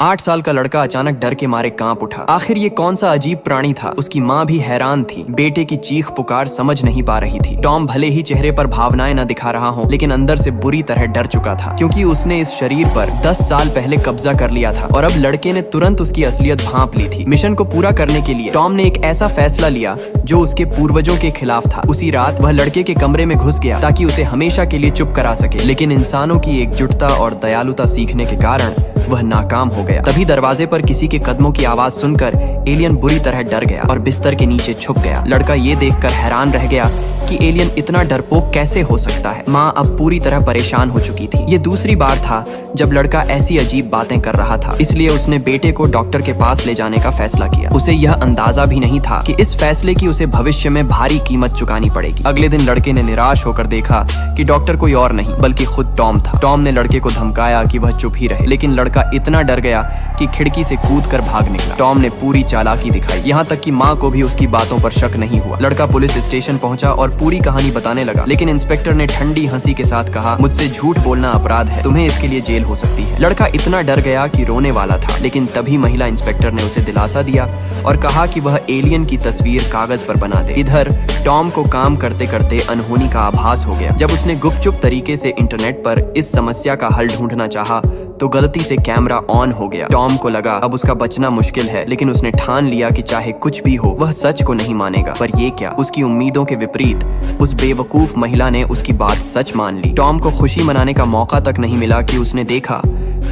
8 साल का लड़का अचानक डर के मारे कांप उठा। आखिर ये कौन सा अजीब प्राणी था? उसकी माँ भी हैरान थी। बेटे की चीख पुकार समझ नहीं पा रही थी। टॉम भले ही चेहरे पर भावनाएं न दिखा रहा हो, लेकिन अंदर से बुरी तरह डर चुका था, क्योंकि उसने इस शरीर पर 10 साल पहले कब्जा कर लिया था और अब लड़के ने तुरंत उसकी असलियत भांप ली थी। मिशन को पूरा करने के लिए टॉम ने एक ऐसा फैसला लिया जो उसके पूर्वजों के खिलाफ था। उसी रात वह लड़के के कमरे में घुस गया ताकि उसे हमेशा के लिए चुप करा सके, लेकिन इंसानों की एकजुटता और दयालुता सीखने के कारण वह नाकाम हो गया। तभी दरवाजे पर किसी के कदमों की आवाज सुनकर एलियन बुरी तरह डर गया और बिस्तर के नीचे छुप गया। लड़का ये देखकर हैरान रह गया कि एलियन इतना डरपोक कैसे हो सकता है। माँ अब पूरी तरह परेशान हो चुकी थी। ये दूसरी बार था जब लड़का ऐसी अजीब बातें कर रहा था, इसलिए उसने बेटे को डॉक्टर के पास ले जाने का फैसला किया। उसे यह अंदाजा भी नहीं था कि इस फैसले की उसे भविष्य में भारी कीमत चुकानी पड़ेगी। अगले दिन लड़के ने निराश होकर देखा कि डॉक्टर कोई और नहीं बल्कि खुद टॉम था। टॉम ने लड़के को धमकाया कि वह चुप ही रहे, लेकिन लड़का इतना डर गया कि खिड़की से कूदकर भाग निकला। टॉम ने पूरी चालाकी दिखाई, यहाँ तक कि माँ को भी उसकी बातों पर शक नहीं हुआ। लड़का पुलिस स्टेशन पहुंचा और पूरी कहानी बताने लगा, लेकिन इंस्पेक्टर ने ठंडी हंसी के साथ कहा, मुझसे झूठ बोलना अपराध है, तुम्हें इसके लिए जेल हो सकती है। लड़का इतना डर गया कि रोने वाला था, लेकिन तभी महिला इंस्पेक्टर ने उसे दिलासा दिया और कहा कि वह एलियन की तस्वीर कागज पर बना दे। इधर टॉम को काम करते करते अनहोनी का आभास हो गया। जब उसने गुपचुप तरीके से इंटरनेट पर इस समस्या का हल ढूंढना चाहा तो गलती से कैमरा ऑन हो गया। टॉम को लगा अब उसका बचना मुश्किल है, लेकिन उसने ठान लिया कि चाहे कुछ भी हो वह सच को नहीं मानेगा। पर ये क्या, उसकी उम्मीदों के विपरीत उस बेवकूफ महिला ने उसकी बात सच मान ली। टॉम को खुशी मनाने का मौका तक नहीं मिला कि उसने देखा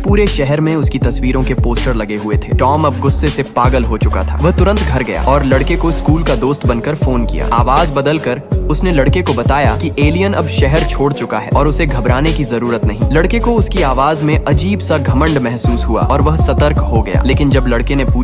पूरे शहर में उसकी तस्वीरों के पोस्टर लगे हुए थे। टॉम अब गुस्से से पागल हो चुका था। वह तुरंत घर गया और लड़के को स्कूल का दोस्त बनकर फोन किया। आवाज बदलकर उसने लड़के को बताया कि एलियन अब शहर छोड़ चुका है और उसे घबराने की जरूरत नहीं। लड़के को उसकी आवाज में अजीब सा घमंड महसूस हुआ और वह सतर्क हो गया, लेकिन जब लड़के ने पूछा